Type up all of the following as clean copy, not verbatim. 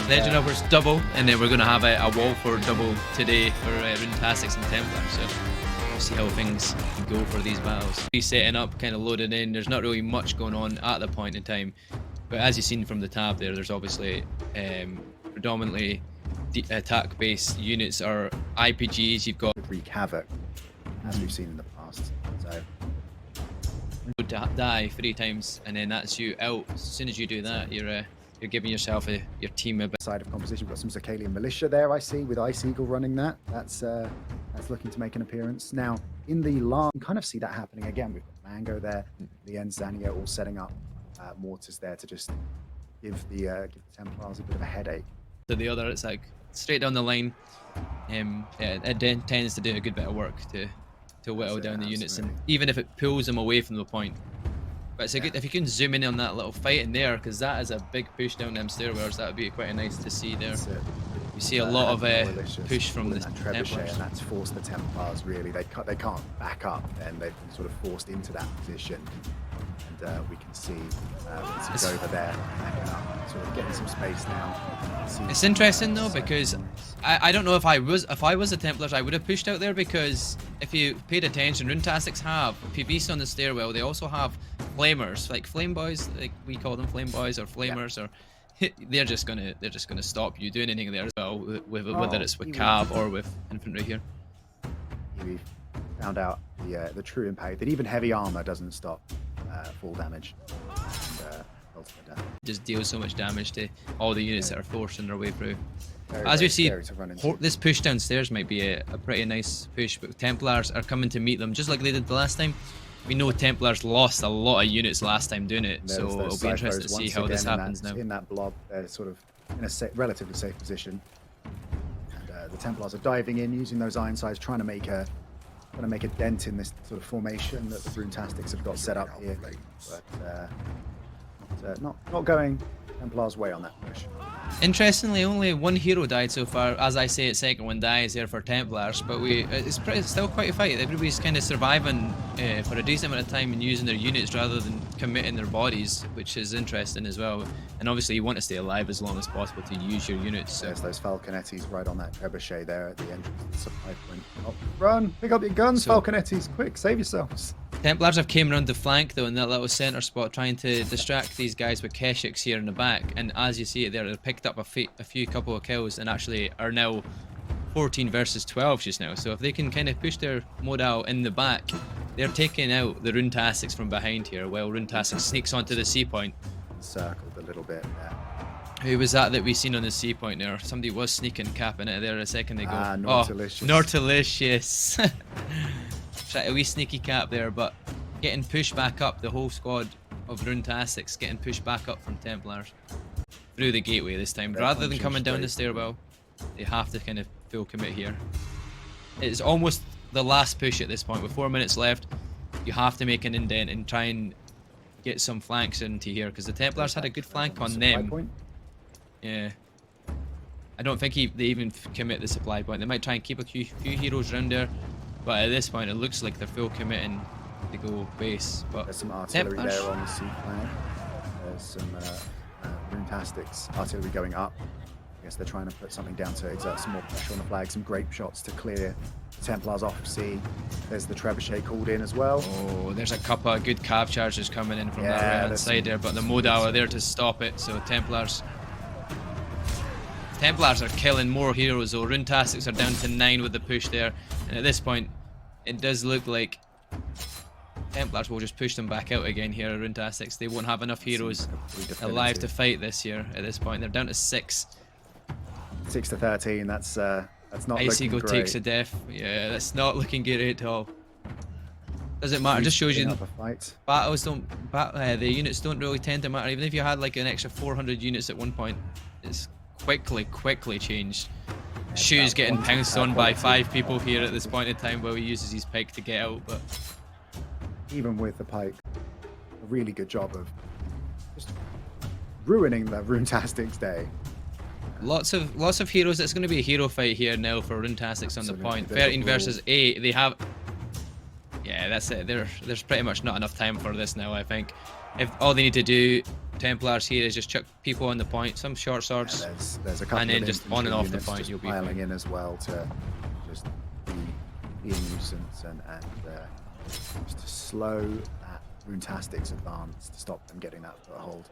Legend Uppers double, and then we're going to have a wall for double today for Runetastics and Templars. So we'll see how things go for these battles. Setting up, kind of loading in. There's not really much going on at the point in time, but as you've seen from the tab there's obviously predominantly attack-based units or IPGs. You've got wreak havoc, as we've seen in the past. So die 3 times, and then that's you out. As soon as you do that, you're giving yourself your team a bit. Side of composition, we've got some Zircalian militia there. I see with Ice Eagle running that. That's looking to make an appearance now. In the line, you kind of see that happening again. We've got Mango there, the end Zania all setting up mortars there to just give the Templars a bit of a headache. To the other, it's like straight down the line. It tends to do a good bit of work to whittle down the units, and even if it pulls them away from the point. But it's a good if you can zoom in on that little fight in there, because that is a big push down them stairwells. That would be quite nice to see there. You see a lot of push from the Templars, and that's forced the Templars really. They can't back up, and they've been sort of forced into that position. And we can see it's over there, backing up, sort of getting some space now. It's interesting though, because I don't know if I was the Templars, I would have pushed out there, because if you paid attention, Runetastics have PVs on the stairwell. They also have flamers, like flame boys, like we call them flame boys or flamers, or they're just gonna stop you doing anything there as well, whether it's with cav or with infantry here. We found out the true impact that even heavy armor doesn't stop full damage and ultimate damage. Just deals so much damage to all the units that are forcing their way through. Very, as we see, into. This push downstairs might be a pretty nice push, but Templars are coming to meet them just like they did the last time. We know Templars lost a lot of units last time doing it, so it'll be interesting to see how this happens now. In that blob, they're sort of in a relatively safe position, and the Templars are diving in, using those iron sights, trying to make a dent in this sort of formation that the Runetastics have got set up here, but not going Templars' way on that push. Interestingly, only 1 hero died so far. As I say, its second one dies there for Templars, but it's still quite a fight. Everybody's kind of surviving for a decent amount of time and using their units rather than committing their bodies, which is interesting as well. And obviously you want to stay alive as long as possible to use your units. So. There's those Falconettis right on that trebuchet there at the entrance of the supply point. Oh, run! Pick up your guns, Falconettis! Quick, save yourselves! Templars have came around the flank though in that little centre spot, trying to distract these guys with Keshiks here in the back, and as you see it there, they picked up a couple of kills and actually are now 14 versus 12 just now. So if they can kind of push their modal in the back, they're taking out the Runetastics from behind here while Runetastics sneaks onto the C point. Circled a little bit there. Who was that we seen on the C point there? Somebody was sneaking, capping it there a second ago. Nautilicious. Oh, Nautilicious. Try a wee sneaky cap there, but getting pushed back up, the whole squad of Runetastics getting pushed back up from Templars through the gateway this time. Rather than coming down the stairwell, they have to kind of full commit here. It's almost the last push at this point. With 4 minutes left, you have to make an indent and try and get some flanks into here, because the Templars had a good flank on them. Yeah. I don't think they even commit the supply point. They might try and keep a few heroes around there, but at this point it looks like they're full committing to go base. But there's some artillery there on the C flank. There's some Runetastics artillery going up. I guess they're trying to put something down to exert some more pressure on the flag. Some grape shots to clear the Templars off C. There's the trebuchet called in as well. Oh, there's a couple of good cav charges coming in from that right hand side there, but the modal are there to stop it. So Templars are killing more heroes, though. Runetastics are down to 9 with the push there, and at this point it does look like Templars will just push them back out again here. Runetastics, they won't have enough heroes alive to fight this year at this point. They're down to 6. 6 to 13, that's not Ice looking Eagle great. takes a death. Yeah, that's not looking good at all. Doesn't matter, just shows you battles the units don't really tend to matter. Even if you had like an extra 400 units at one point, it's quickly changed. Shoe's getting pounced on by 5 people here at this point in time while he uses his pike to get out, but even with the pike, a really good job of just ruining the Runetastics day. Lots of heroes. It's going to be a hero fight here now for Runetastics on the point. 13 versus 8. They have, yeah, that's it. There's pretty much not enough time for this now. I think if all they need to do Templars here is just chuck people on the point, some short swords, there's a couple and then of just on and off the units point. just You'll be piling fine. in as well to just be a nuisance and just to slow that Runetastics advance to stop them getting that foothold.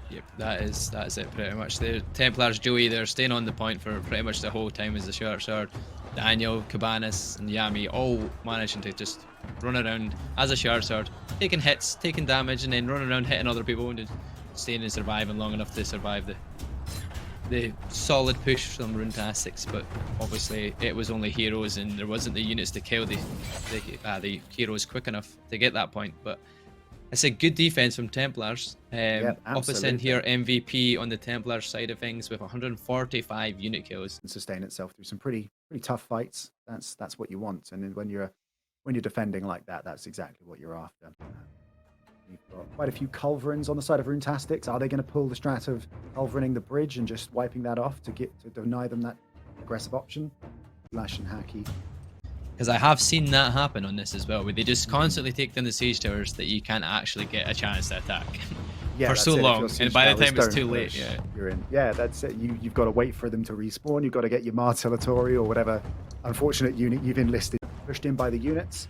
Yep, that's it pretty much. The Templars, Joey, they're staying on the point for pretty much the whole time as the short sword. Daniel, Cabanas, and Yami all managing to just run around as a short sword, taking hits, taking damage, and then running around hitting other people and just staying and surviving long enough to survive the solid push from Runetastics. But obviously it was only heroes and there wasn't the units to kill the heroes quick enough to get that point. But it's a good defense from Templars. Opposite here, MVP on the Templars side of things with 145 unit kills. And sustain itself through some pretty tough fights. That's what you want. And then when you're defending like that, that's exactly what you're after. You've got quite a few Culverins on the side of Runetastics. Are they going to pull the strat of Culverining the bridge and just wiping that off to deny them that aggressive option? Lash and Hacky. Because I have seen that happen on this as well, where they just constantly take down the siege towers that you can't actually get a chance to attack for so long, and by the time it's too late, you're in. Yeah, that's it. You've got to wait for them to respawn. You've got to get your Martillatory or whatever unfortunate unit you've enlisted pushed in by the units.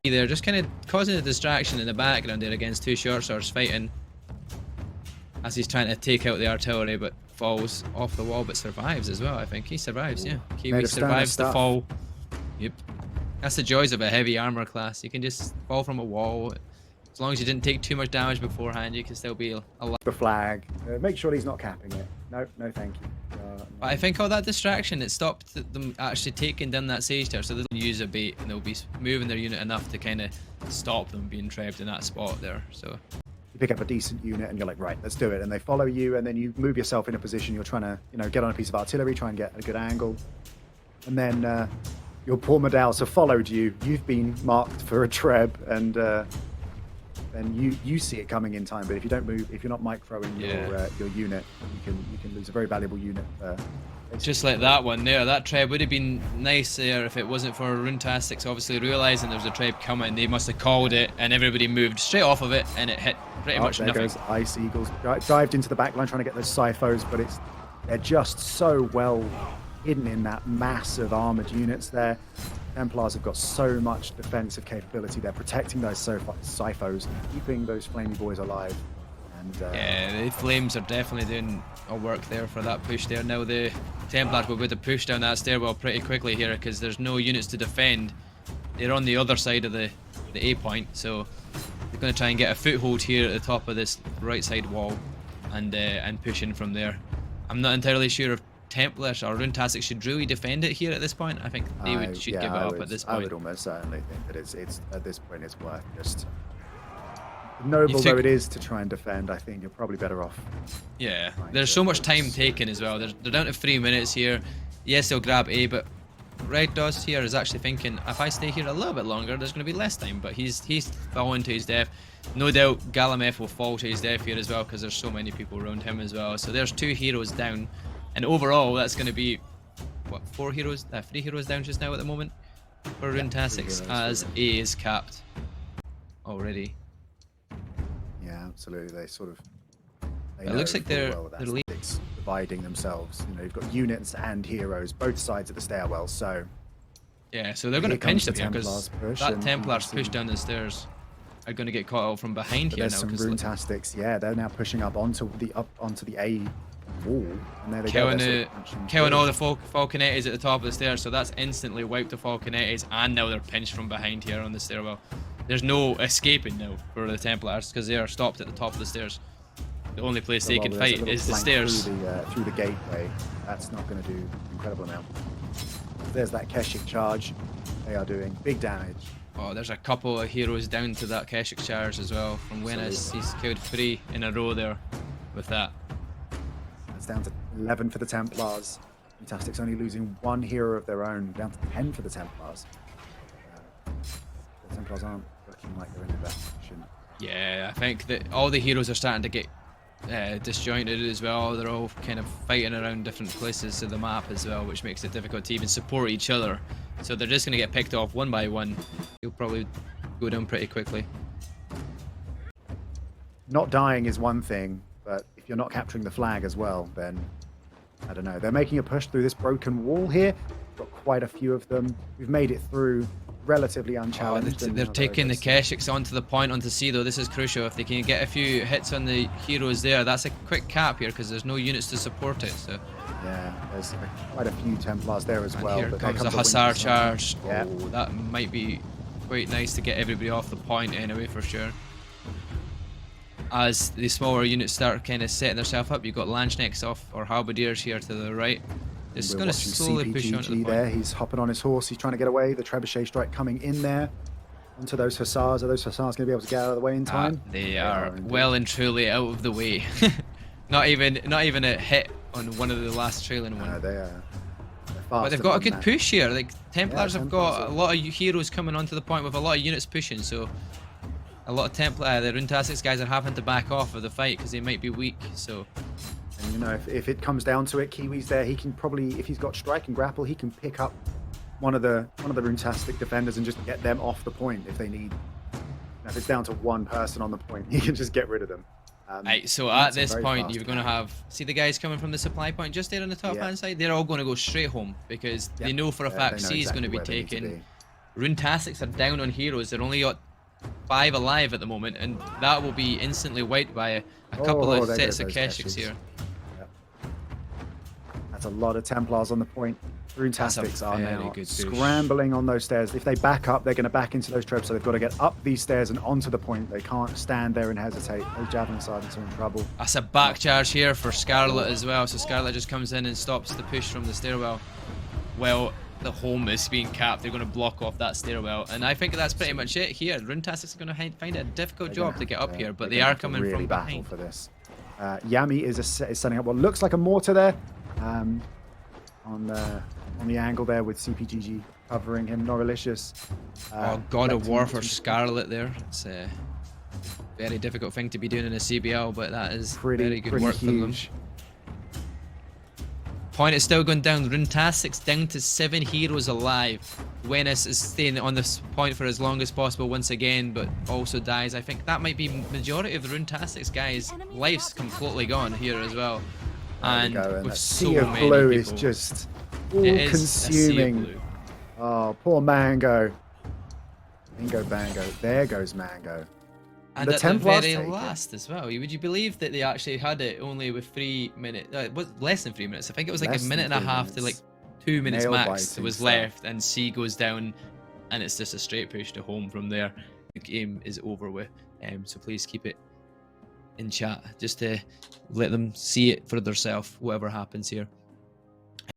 They're just kind of causing a distraction in the background there against two short swords fighting as he's trying to take out the artillery, but falls off the wall, but survives as well. I think he survives. Yeah, Kiwi survives the fall. Yep. That's the joys of a heavy armor class. You can just fall from a wall. As long as you didn't take too much damage beforehand, you can still be alive. The flag. Make sure he's not capping it. No, thank you. No. But I think all that distraction, it stopped them actually taking down that Sage Tower, so they'll use a bait and they'll be moving their unit enough to kind of stop them being trapped in that spot there. So you pick up a decent unit and you're like, right, let's do it. And they follow you, and then you move yourself in a position. You're trying to, get on a piece of artillery, try and get a good angle, and then your poor Medals have followed you. You've been marked for a treb, and then you see it coming in time. But if you don't move, if you're not microing your unit, you can lose a very valuable unit. Just like that one there, that treb would have been nice there if it wasn't for Runetastics obviously realising there was a treb coming. They must have called it, and everybody moved straight off of it, and it hit pretty much nothing. There goes Ice Eagles, dived into the back line trying to get those Cyphos, but they're just so well hidden in that mass of armored units there. Templars have got so much defensive capability. They're protecting those Cyphos, keeping those flamey boys alive. And yeah, the Flames are definitely doing a work there for that push there. Now the Templars will be able to push down that stairwell pretty quickly here because there's no units to defend. They're on the other side of the A point, so they're going to try and get a foothold here at the top of this right side wall and push in from there. I'm not entirely sure if Templars or Runetastics should really defend it here at this point. I think they should give it up at this point. I would almost certainly think that it's at this point it's worth just noble though it is to try and defend. I think you're probably better off. Yeah, there's so much time taken as well. They're down to 3 minutes here. Yes, they'll grab A, but Red Dust here is actually thinking if I stay here a little bit longer, there's going to be less time. But he's falling to his death. No doubt Galameth will fall to his death here as well because there's so many people around him as well. So there's 2 heroes down. And overall, that's going to be, what, 3 heroes down just now at the moment for Runetastics as A is capped already. Yeah, absolutely. They sort of. It looks like they're dividing themselves. You've got units and heroes both sides of the stairwell. So. Yeah, so they're going to pinch them here because that Templars push down the stairs are going to get caught out from behind here now. There's some Runetastics. Yeah, they're now pushing up onto the A wall, and there they killing all the Falconettes at the top of the stairs, so that's instantly wiped the Falconettes, and now they're pinched from behind here on the stairwell. There's no escaping now for the Templars because they are stopped at the top of the stairs. The only place they can fight is the stairs. Through the gateway, that's not going to do an incredible amount. There's that Keshik charge. They are doing big damage. Oh, there's a couple of heroes down to that Keshik charge as well from Wenis. He's killed 3 in a row there with that. It's down to 11 for the Templars. Runetastics only losing 1 hero of their own, down to 10 for the Templars. The Templars aren't looking like they're in the best position. Yeah, I think that all the heroes are starting to get disjointed as well. They're all kind of fighting around different places of the map as well, which makes it difficult to even support each other. So they're just going to get picked off one by one. You'll probably go down pretty quickly. Not dying is one thing, but you're not capturing the flag as well, then I don't know. They're making a push through this broken wall here. Got quite a few of them. We've made it through relatively unchallenged. They're taking the Keshiks onto the point onto C though. This is crucial. If they can get a few hits on the heroes there, that's a quick cap here because there's no units to support it. So yeah, there's quite a few Templars there as well. Here but comes there a Hussar charge. Yeah. Oh, that might be quite nice to get everybody off the point anyway, for sure. As the smaller units start kind of setting themselves up, you've got Lanchnecks off or Halberdiers here to the right. Just going to slowly push onto the point. There, he's hopping on his horse. He's trying to get away. The Trebuchet strike coming in there onto those Hussars. Are those Hussars going to be able to get out of the way in time? They are well and truly out of the way. not even a hit on one of the last trailing ones. No, they are. But they've got a good push here. Like Templars have got a lot of heroes coming onto the point with a lot of units pushing. So a lot of the Runetastics guys are having to back off of the fight because they might be weak. So. And you know, if it comes down to it, Kiwi's there. He can probably, if he's got strike and grapple, he can pick up one of the Runetastic defenders and just get them off the point if they need. Now, if it's down to one person on the point, he can just get rid of them. Right, so at this point, you're going to have see the guys coming from the supply point just there on the top hand side. They're all going to go straight home because they know for a fact C is going to be taken. Runetastics are down on heroes. They're only got 5 alive at the moment, and that will be instantly wiped by a couple of sets of Keshiks here. That's a lot of Templars on the point. Runetastics are now scrambling on those stairs. If they back up, they're going to back into those tropes, so they've got to get up these stairs and onto the point. They can't stand there and hesitate. Those Javelin Sergeants are in trouble. That's a back charge here for Scarlet as well, so Scarlet just comes in and stops the push from the stairwell. Well, the home is being capped. They're going to block off that stairwell, and I think that's pretty much it here. Runetastics are going to find it a difficult job to get up here, but they are coming from behind. For this. Yami is setting up what looks like a mortar there. On the angle there with CPGG covering him. Noralicious. God of War for Scarlet there. It's a very difficult thing to be doing in a CBL, but that is very good work from them. Point is still going down. Runetastics down to 7 heroes alive. Wenis is staying on this point for as long as possible once again, but also dies. I think that might be majority of the Runetastics guys' lives completely gone here as well. And with so many blue people. is just all-consuming. Oh, poor Mango. Bingo bango. There goes Mango. And at the very last as well. Would you believe that they actually had it only with 3 minutes? It was less than 3 minutes. I think it was like a minute and a half to like 2 minutes max that was left, and C goes down, and it's just a straight push to home from there. The game is over with. So please keep it in chat just to let them see it for themselves, whatever happens here.